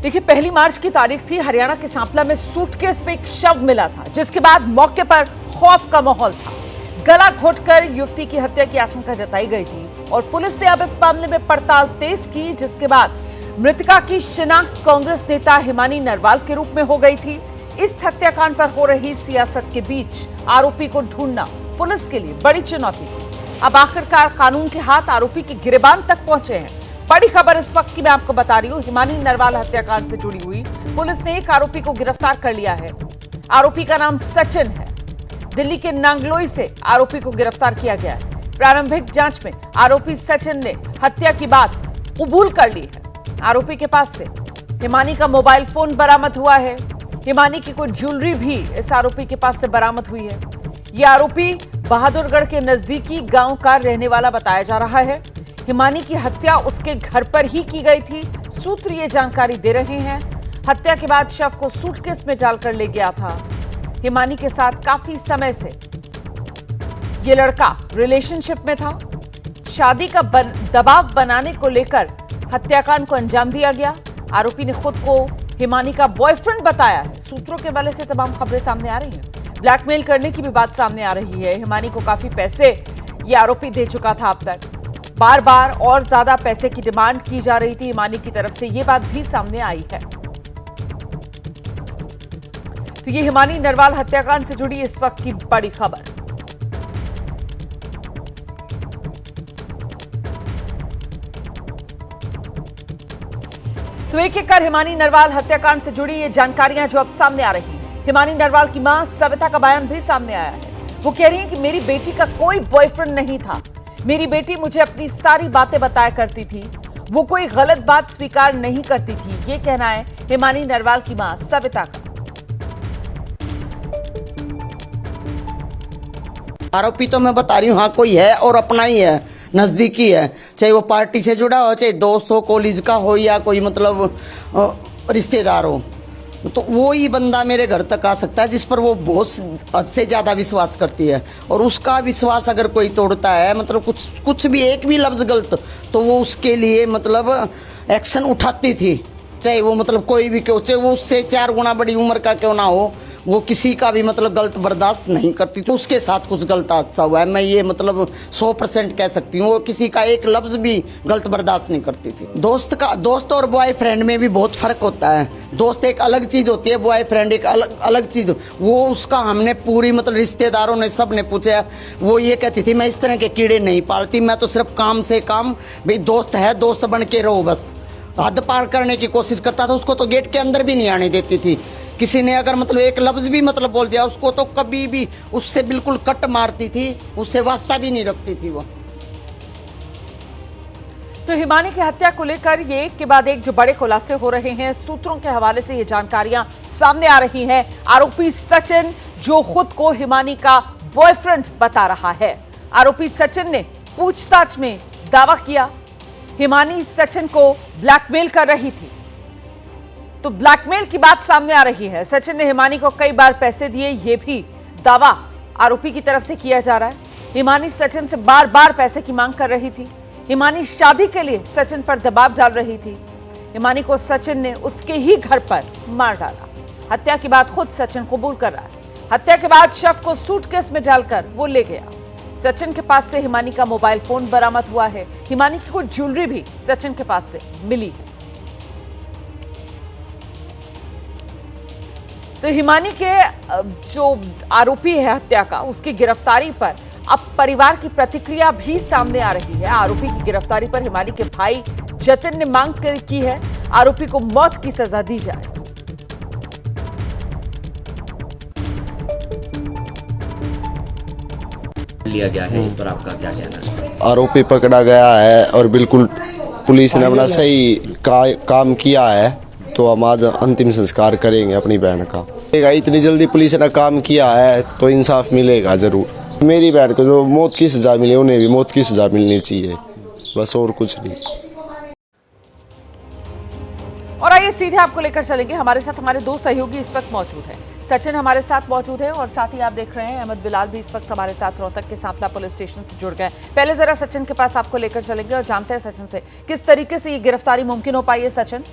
देखिए, 1 मार्च की तारीख थी। हरियाणा के सांपला में सूटकेस में एक शव मिला था, जिसके बाद मौके पर खौफ का माहौल था। गला घोटकर युवती की हत्या की आशंका जताई गई थी और पुलिस ने अब इस मामले में पड़ताल तेज की, जिसके बाद मृतका की शिनाख्त कांग्रेस नेता हिमानी नरवाल के रूप में हो गई थी। इस हत्याकांड पर हो रही सियासत के बीच आरोपी को ढूंढना पुलिस के लिए बड़ी चुनौती थी। अब आखिरकार कानून के हाथ आरोपी के गिरबान तक पहुंचे हैं। बड़ी खबर इस वक्त की मैं आपको बता रही हूं। हिमानी नरवाल हत्याकांड से जुड़ी हुई पुलिस ने एक आरोपी को गिरफ्तार कर लिया है। आरोपी का नाम सचिन है। दिल्ली के नांगलोई से आरोपी को गिरफ्तार किया गया है। प्रारंभिक जांच में आरोपी सचिन ने हत्या की बात कबूल कर ली है। आरोपी के पास से हिमानी का मोबाइल फोन बरामद हुआ है। हिमानी की कुछ ज्वेलरी भी इस आरोपी के पास से बरामद हुई है। यह आरोपी बहादुरगढ़ के नजदीकी गांव का रहने वाला बताया जा रहा है। हिमानी की हत्या उसके घर पर ही की गई थी। सूत्र ये जानकारी दे रहे हैं। हत्या के बाद शव को सूटकेस में डालकर ले गया था। हिमानी के साथ काफी समय से ये लड़का रिलेशनशिप में था। शादी का दबाव बनाने को लेकर हत्याकांड को अंजाम दिया गया। आरोपी ने खुद को हिमानी का बॉयफ्रेंड बताया है। सूत्रों के हवाले से तमाम खबरें सामने आ रही हैं। ब्लैकमेल करने की भी बात सामने आ रही है। हिमानी को काफी पैसे ये आरोपी दे चुका था। अब तक बार बार और ज्यादा पैसे की डिमांड की जा रही थी हिमानी की तरफ से। ये बात भी सामने आई है। तो ये हिमानी नरवाल हत्याकांड से जुड़ी इस वक्त की बड़ी खबर। तो एक एक कर हिमानी नरवाल हत्याकांड से जुड़ी ये जानकारियां जो अब सामने आ रही हैं। हिमानी नरवाल की मां सविता का बयान भी सामने आया है। वो कह रही है कि मेरी बेटी का कोई बॉयफ्रेंड नहीं था। मेरी बेटी मुझे अपनी सारी बातें बताया करती थी। वो कोई गलत बात स्वीकार नहीं करती थी। ये कहना है हिमानी नरवाल की मां सविता का। आरोपी तो मैं बता रही हूँ, हाँ कोई है और अपना ही है, नजदीकी है। चाहे वो पार्टी से जुड़ा हो, चाहे दोस्त हो, कॉलेज का हो या कोई मतलब रिश्तेदार हो, तो वो ही बंदा मेरे घर तक आ सकता है जिस पर वो बहुत हद से ज्यादा विश्वास करती है। और उसका विश्वास अगर कोई तोड़ता है, मतलब कुछ भी एक भी लफ्ज गलत, तो वो उसके लिए मतलब एक्शन उठाती थी। चाहे वो मतलब कोई भी क्यों, चाहे वो उससे 4 गुना बड़ी उम्र का क्यों ना हो, वो किसी का भी मतलब गलत बर्दाश्त नहीं करती। तो उसके साथ कुछ गलत हादसा हुआ है, मैं ये मतलब 100% कह सकती हूँ। वो किसी का एक लफ्ज भी गलत बर्दाश्त नहीं करती थी। दोस्त और बॉयफ्रेंड में भी बहुत फर्क होता है। दोस्त एक अलग चीज होती है, बॉयफ्रेंड एक अलग चीज। वो उसका हमने पूरी मतलब रिश्तेदारों ने सब ने पूछा। वो ये कहती थी मैं इस तरह के कीड़े नहीं पालती, मैं तो सिर्फ काम से काम, भाई दोस्त है दोस्त बन के रहो बस। हद पार करने की कोशिश करता था, उसको तो गेट के अंदर भी नहीं आने देती थी। किसी ने अगर मतलब एक लफ्ज भी मतलब बोल दिया, उसको तो कभी भी उससे बिल्कुल कट मारती थी, उससे वास्ता भी नहीं रखती थी वो। तो हिमानी की हत्या को लेकर ये एक के बाद एक जो बड़े खुलासे हो रहे हैं। सूत्रों के हवाले से ये जानकारियां सामने आ रही हैं। आरोपी सचिन जो खुद को हिमानी का बॉयफ्रेंड बता रहा है। आरोपी सचिन ने पूछताछ में दावा किया हिमानी सचिन को ब्लैकमेल कर रही थी। तो ब्लैकमेल की बात सामने आ रही है। सचिन ने हिमानी को कई बार पैसे दिए, ये भी दावा आरोपी की तरफ से किया जा रहा है। हिमानी सचिन से बार बार पैसे की मांग कर रही थी। हिमानी शादी के लिए सचिन पर दबाव डाल रही थी। हिमानी को सचिन ने उसके ही घर पर मार डाला। हत्या की बात खुद सचिन कबूल कर रहा है। हत्या के बाद शव को सूटकेस में डालकर वो ले गया। सचिन के पास से हिमानी का मोबाइल फोन बरामद हुआ है। हिमानी की कुछ ज्वेलरी भी सचिन के पास से मिली है। तो हिमानी के जो आरोपी है हत्या का, उसकी गिरफ्तारी पर अब परिवार की प्रतिक्रिया भी सामने आ रही है। आरोपी की गिरफ्तारी पर हिमानी के भाई जतिन ने मांग की है आरोपी को मौत की सजा दी जाए। लिया गया है, इस पर आपका क्या कहना है? आरोपी पकड़ा गया है और बिल्कुल पुलिस ने अपना सही काम किया है। तो हम आज अंतिम संस्कार करेंगे अपनी बहन का। इतनी जल्दी पुलिस ने काम किया है तो इंसाफ मिलेगा जरूर। मेरी बहन को जो मौत की सजा मिले, उन्हें भी मौत की सजा मिलनी चाहिए, बस और कुछ नहीं। और आइए सीधे आपको लेकर चलेंगे। हमारे साथ हमारे 2 सहयोगी इस वक्त मौजूद हैं। सचिन हमारे साथ मौजूद है और साथ ही आप देख रहे हैं अहमद बिलाल भी इस वक्त हमारे साथ रोहतक के सांपला पुलिस स्टेशन से जुड़ गए। पहले जरा सचिन के पास आपको लेकर चलेंगे और जानते हैं सचिन से किस तरीके से ये गिरफ्तारी मुमकिन हो पाई है। सचिन,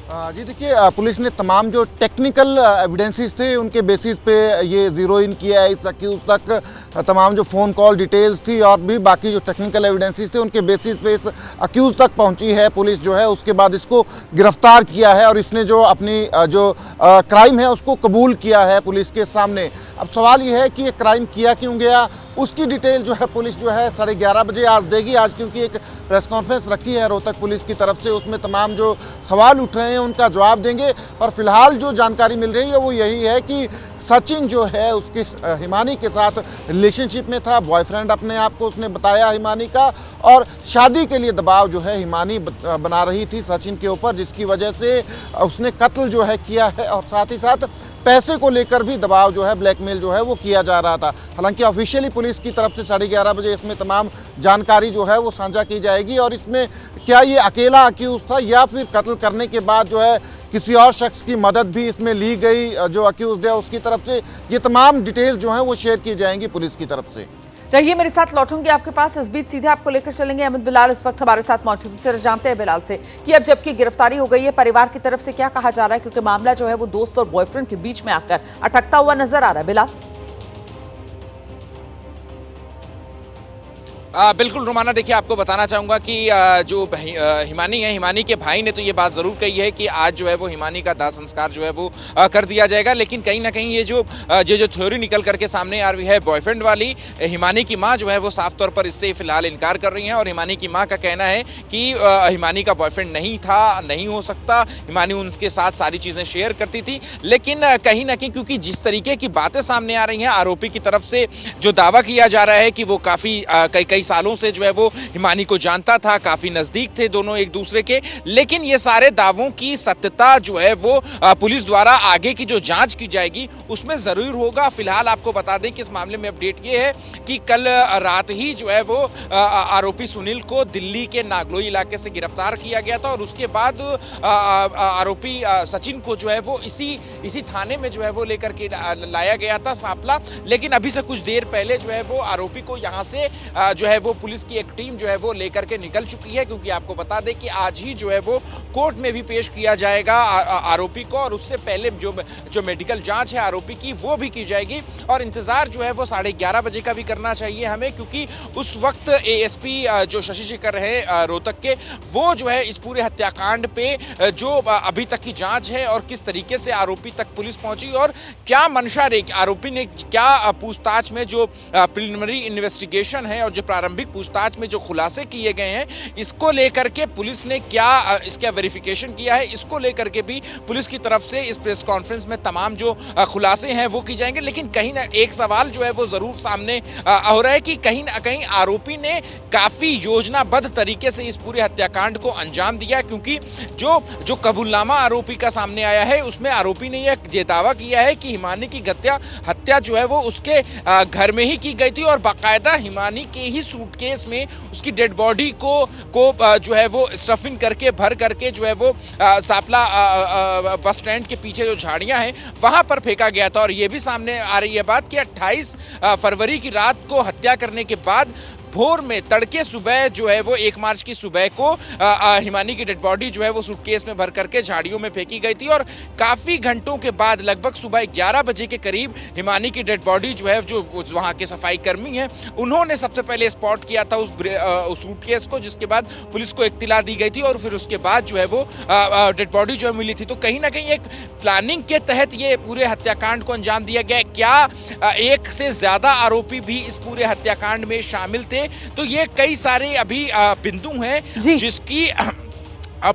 जी देखिए, पुलिस ने तमाम जो टेक्निकल एविडेंसेस थे उनके बेसिस पे ये जीरो इन किया है। इस अक्यूज तक तमाम जो फ़ोन कॉल डिटेल्स थी और भी बाकी जो टेक्निकल एविडेंसेस थे उनके बेसिस पे इस अक्यूज तक पहुंची है पुलिस जो है। उसके बाद इसको गिरफ्तार किया है और इसने जो अपनी जो क्राइम है उसको कबूल किया है पुलिस के सामने। अब सवाल ये है कि ये क्राइम किया क्यों गया, उसकी डिटेल जो है पुलिस जो है 11:30 बजे आज देगी। आज क्योंकि एक प्रेस कॉन्फ्रेंस रखी है रोहतक पुलिस की तरफ से, उसमें तमाम जो सवाल उठ रहे हैं उनका जवाब देंगे। और फिलहाल जो जानकारी मिल रही है वो यही है कि सचिन जो है उसकी हिमानी के साथ रिलेशनशिप में था, बॉयफ्रेंड अपने आप को उसने बताया हिमानी का, और शादी के लिए दबाव जो है हिमानी बना रही थी सचिन के ऊपर, जिसकी वजह से उसने कत्ल जो है किया है। और साथ ही साथ पैसे को लेकर भी दबाव जो है, ब्लैकमेल जो है वो किया जा रहा था। हालांकि ऑफिशियली पुलिस की तरफ से 11:30 बजे इसमें तमाम जानकारी जो है वो साझा की जाएगी। और इसमें क्या ये अकेला अक्यूज था या फिर कत्ल करने के बाद जो है किसी और शख्स की मदद भी इसमें ली गई जो अक्यूज्ड है उसकी तरफ से, ये तमाम डिटेल जो हैं वो शेयर की जाएंगी पुलिस की तरफ से। रहिए मेरे साथ, लौटूंगी आपके पास। इस बीच सीधे आपको लेकर चलेंगे अहमद बिलाल इस वक्त हमारे साथ मौजूद हैं। जानते हैं बिलाल से कि अब जबकि गिरफ्तारी हो गई है, परिवार की तरफ से क्या कहा जा रहा है, क्योंकि मामला जो है वो दोस्त और बॉयफ्रेंड के बीच में आकर अटकता हुआ नजर आ रहा है। बिलाल। बिल्कुल रुमाना, देखिए आपको बताना चाहूँगा कि जो हिमानी है, हिमानी के भाई ने तो ये बात ज़रूर कही है कि आज जो है वो हिमानी का दाह संस्कार जो है वो कर दिया जाएगा। लेकिन कहीं ना कहीं ये जो थ्योरी निकल करके सामने आ रही है बॉयफ्रेंड वाली, हिमानी की माँ जो है वो साफ तौर पर इससे फिलहाल इनकार कर रही हैं। और हिमानी की माँ का कहना है कि हिमानी का बॉयफ्रेंड नहीं था, नहीं हो सकता, हिमानी उनके साथ सारी चीज़ें शेयर करती थी। लेकिन कहीं ना कहीं क्योंकि जिस तरीके की बातें सामने आ रही हैं, आरोपी की तरफ से जो दावा किया जा रहा है कि वो काफ़ी कई सालों से जो है वो हिमानी को जानता था, काफी नजदीक थे दोनों एक दूसरे के। लेकिन ये सारे दावों की सत्यता जो है वो पुलिस द्वारा आगे की जो जांच की जाएगी उसमें जरूर होगा। फिलहाल आपको बता दें कि इस मामले में अपडेट ये है कि कल रात ही जो है वो आरोपी सुनील को दिल्ली के नागलोई इलाके से गिरफ्तार किया गया था और उसके बाद आरोपी सचिन को जो है वो इसी थाने में जो है वो लेकर के लाया गया था, सांपला। लेकिन अभी से कुछ देर पहले जो है वो आरोपी को यहाँ से जो है वो पुलिस की एक टीम जो है वो लेकर के निकल चुकी है, क्योंकि आपको बता दें कि आज ही जो है वो कोर्ट में भी पेश किया जाएगा आरोपी को। और उससे पहले जो मेडिकल जांच है आरोपी की वो भी की जाएगी। और इंतजार जो है वो 11:30 बजे का भी करना चाहिए हमें, क्योंकि उस वक्त एएसपी जो शशि शेखर है रोहतक के, वो जो है इस पूरे हत्याकांड पे जो अभी तक की जांच है और किस तरीके से आरोपी तक पुलिस पहुंची और क्या मंशा रही, आरोपी ने क्या पूछताछ में जो प्रिलिमिनरी इन्वेस्टिगेशन है और जो प्रारंभिक पूछताछ में जो खुलासे किए गए हैं, इसको लेकर के पुलिस ने क्या इसका वेरिफिकेशन किया है, इसको लेकर के भी पुलिस की तरफ से इस प्रेस कॉन्फ्रेंस में तमाम जो खुलासे हैं वो की जाएंगे। लेकिन कहीं ना एक सवाल जो है वो जरूर सामने हो रहा है कि कहीं ना कहीं आरोपी ने काफी योजनाबद्ध तरीके से इस पूरे हत्याकांड को अंजाम दिया, क्योंकि जो कबूलनामा आरोपी का सामने आया है उसमें आरोपी ने यह दावा किया है कि हिमानी की हत्या जो है वो उसके घर में ही की गई थी और बाकायदा हिमानी के ही सूटकेस में उसकी डेड बॉडी को जो है वो स्टफिंग करके भर करके जो है वो सांपला बस स्टैंड के पीछे जो झाड़ियां हैं वहां पर फेंका गया था। और ये भी सामने आ रही है बात कि 28 फरवरी की रात को हत्या करने के बाद भोर में तड़के सुबह जो है वो 1 मार्च की सुबह को हिमानी की डेड बॉडी जो है वो सूटकेस में भर करके झाड़ियों में फेंकी गई थी। और काफ़ी घंटों के बाद लगभग सुबह 11 बजे के करीब हिमानी की डेड बॉडी जो है, जो वहाँ के सफाई कर्मी हैं, उन्होंने सबसे पहले स्पॉट किया था उस सूटकेस को, जिसके बाद पुलिस को इत्तिला दी गई थी और फिर उसके बाद जो है वो डेड बॉडी जो है मिली थी। तो कहीं ना कहीं एक प्लानिंग के तहत ये पूरे हत्याकांड को अंजाम दिया गया। क्या एक से ज़्यादा आरोपी भी इस पूरे हत्याकांड में शामिल थे? तो ये कई सारे अभी बिंदु हैं जिसकी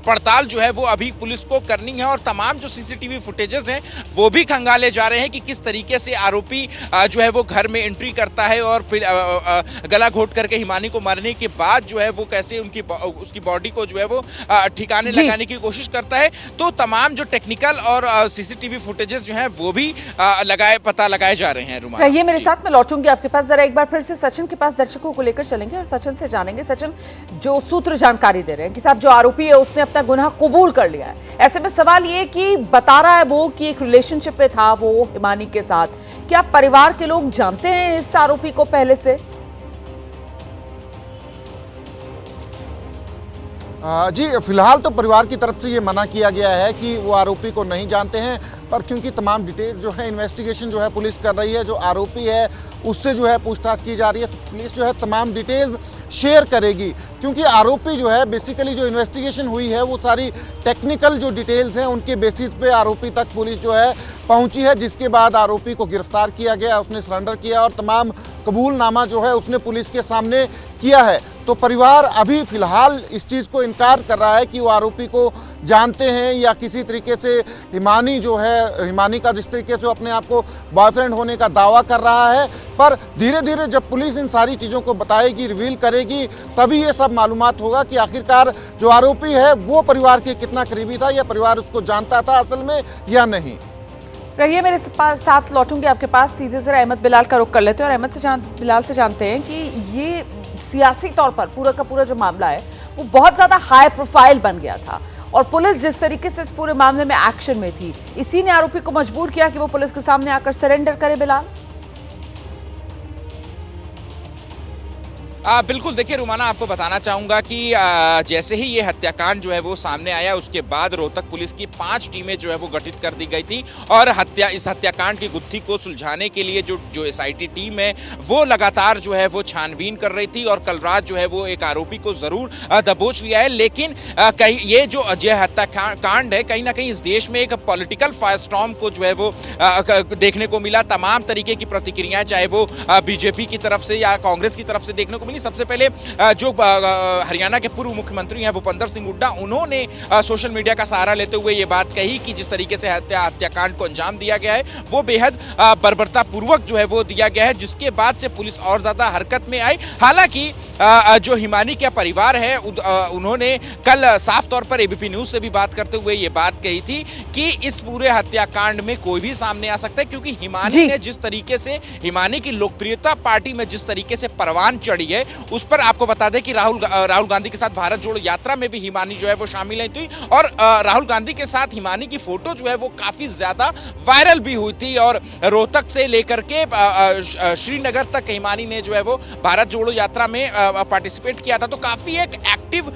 पड़ताल जो है वो अभी पुलिस को करनी है। और तमाम जो सीसीटीवी फुटेजेस हैं वो भी खंगाले जा रहे हैं कि किस तरीके से आरोपी जो है वो घर में एंट्री करता है और फिर गला घोट करके हिमानी को मारने के बाद जो है वो कैसे उसकी बॉडी को जो है वो ठिकाने लगाने की कोशिश करता है। तो तमाम जो टेक्निकल और सीसीटीवी फुटेजेस जो हैं वो भी पता लगाए जा रहे हैं। रुमा, ये मेरे साथ, मैं लौटूंगी आपके पास। जरा एक बार फिर से सचिन के पास दर्शकों को लेकर चलेंगे और सचिन से जानेंगे। सचिन, जो सूत्र जानकारी दे रहे हैं कि साहब जो आरोपी है उसने अपना गुनाह कबूल कर लिया है, ऐसे में सवाल ये कि बता रहा है वो कि एक रिलेशनशिप में था वो हिमानी के साथ। क्या परिवार के लोग जानते हैं इस आरोपी को पहले से? जी, फिलहाल तो परिवार की तरफ से ये मना किया गया है कि वो आरोपी को नहीं जानते हैं, पर क्योंकि तमाम डिटेल जो है इन्वेस्टिगेशन जो है पुलिस कर रही है, जो आरोपी है उससे जो है पूछताछ की जा रही है, तो पुलिस जो है तमाम डिटेल्स शेयर करेगी। क्योंकि आरोपी जो है बेसिकली जो इन्वेस्टिगेशन हुई है वो सारी टेक्निकल जो डिटेल्स हैं उनके बेसिस पे आरोपी तक पुलिस जो है पहुंची है, जिसके बाद आरोपी को गिरफ्तार किया गया, उसने सरेंडर किया और तमाम कबूलनामा जो है उसने पुलिस के सामने किया है। तो परिवार अभी फिलहाल इस चीज़ को इनकार कर रहा है कि वो आरोपी को जानते हैं या किसी तरीके से हिमानी जो है, हिमानी का जिस तरीके से अपने आप को बॉयफ्रेंड होने का दावा कर रहा है, पर धीरे धीरे जब पुलिस इन सारी चीज़ों को बताएगी, रिवील करेगी, तभी ये सब मालूमात होगा कि आखिरकार जो आरोपी है वो परिवार के कितना करीबी था या परिवार उसको जानता था असल में या नहीं। रहिए मेरे साथ लौटूंगी आपके पास, सीधे से अहमद बिलाल का रुख कर लेते हैं और अहमद बिलाल से जानते हैं कि ये सियासी तौर पर पूरा का पूरा जो मामला है वो बहुत ज्यादा हाई प्रोफाइल बन गया था और पुलिस जिस तरीके से इस पूरे मामले में एक्शन में थी, इसी ने आरोपी को मजबूर किया कि वो पुलिस के सामने आकर सरेंडर करे। बिलाल, बिल्कुल, देखिए रुमाना, आपको बताना चाहूँगा कि जैसे ही ये हत्याकांड जो है वो सामने आया उसके बाद रोहतक पुलिस की 5 टीमें जो है वो गठित कर दी गई थी और इस हत्याकांड की गुत्थी को सुलझाने के लिए जो एसआईटी टीम है वो लगातार जो है वो छानबीन कर रही थी और कल रात जो है वो एक आरोपी को ज़रूर दबोच लिया है। लेकिन कहीं ये जो हत्याकांड है कहीं ना कहीं इस देश में एक पॉलिटिकल फायरस्टॉर्म को जो है वो देखने को मिला। तमाम तरीके की प्रतिक्रियाएं, चाहे वो बीजेपी की तरफ से या कांग्रेस की तरफ से देखने को। सबसे पहले जो हरियाणा के पूर्व मुख्यमंत्री हैं भूपेंद्र सिंह हुड्डा, उन्होंने सोशल मीडिया का सहारा लेते हुए ये बात कही कि जिस तरीके से हत्याकांड को अंजाम दिया गया है वो बेहद बर्बरतापूर्वक जो है वो दिया गया है, जिसके बाद से पुलिस और ज्यादा हरकत में आई। हालांकि जो हिमानी का परिवार है उन्होंने कल साफ तौर पर एबीपी न्यूज से भी बात करते हुए ये बात कही थी कि इस पूरे हत्याकांड में कोई भी सामने आ सकता है, क्योंकि हिमानी ने जिस तरीके से, हिमानी की लोकप्रियता पार्टी में जिस तरीके से परवान चढ़ी है, उस पर आपको बता दें कि राहुल गांधी के साथ भारत जोड़ो यात्रा में भी हिमानी जो है वो शामिल हुई थी और राहुल गांधी के साथ हिमानी की फोटो जो है वो काफी ज्यादा वायरल भी हुई थी और रोहतक से लेकर के श्रीनगर तक हिमानी ने जो है वो भारत जोड़ो यात्रा में पार्टिसिपेट किया था। तो काफी एक एक्टिव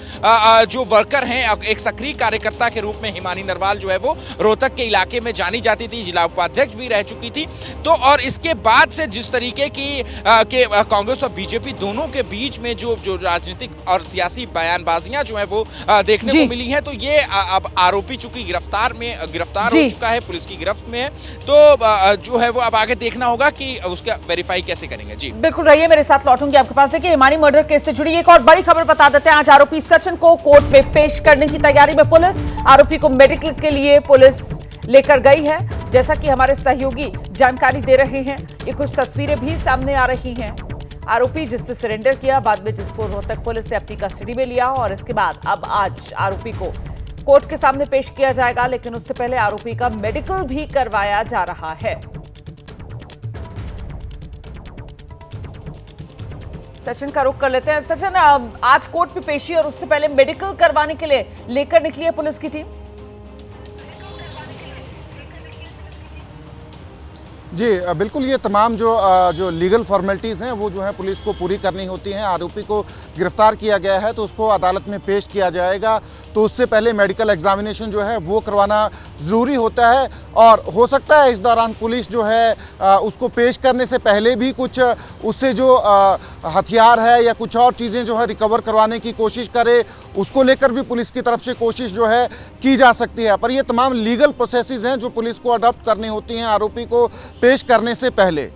जो वर्कर हैं, एक सक्रिय कार्यकर्ता के रूप में हिमानी नरवाल जो है वो रोहतक के इलाके में जानी जाती थी, जिला उपाध्यक्ष भी रह चुकी थी। तो और इसके बाद से जिस तरीके की कांग्रेस और बीजेपी दोनों के बीच में जो राजनीतिक और सियासी बयानबाजियां जो है वो देखने को मिली हैं, तो ये अब आरोपी चूंकि गिरफ्तार हो चुका है, पुलिस की गिरफ्त में है, तो जो है वो अब आगे देखना होगा कि उसका वेरीफाई कैसे करेंगे। जी बिल्कुल, रहिए मेरे साथ, लौटूंगी आपके पास। देखिए, हिमानी मर्डर केस से जुड़ी एक और बड़ी खबर बता देते हैं। आज आरोपी सचिन को कोर्ट में पेश करने की तैयारी में पुलिस, आरोपी को मेडिकल के लिए पुलिस लेकर गई है। जैसा कि हमारे सहयोगी जानकारी दे रहे हैं, ये कुछ तस्वीरें भी सामने आ रही हैं। आरोपी जिसने सरेंडर किया, बाद में जिसको रोहतक पुलिस ने अपनी कस्टडी में लिया और इसके बाद अब आज आरोपी को कोर्ट के सामने पेश किया जाएगा, लेकिन उससे पहले आरोपी का मेडिकल भी करवाया जा रहा है। सचिन का रुख कर लेते हैं। सचिन, आज कोर्ट में पेशी और उससे पहले मेडिकल करवाने के लिए लेकर निकली है पुलिस की टीम। जी बिल्कुल, ये तमाम जो लीगल फॉर्मेलिटीज़ हैं वो जो है पुलिस को पूरी करनी होती हैं। आरोपी को गिरफ्तार किया गया है तो उसको अदालत में पेश किया जाएगा, तो उससे पहले मेडिकल एग्जामिनेशन जो है वो करवाना ज़रूरी होता है और हो सकता है इस दौरान पुलिस जो है उसको पेश करने से पहले भी कुछ उससे जो हथियार है या कुछ और चीज़ें जो है रिकवर करवाने की कोशिश करे, उसको लेकर भी पुलिस की तरफ से कोशिश जो है की जा सकती है। पर ये तमाम लीगल प्रोसेसेस हैं जो पुलिस को अडॉप्ट करनी होती हैं आरोपी को पेश करने से पहले।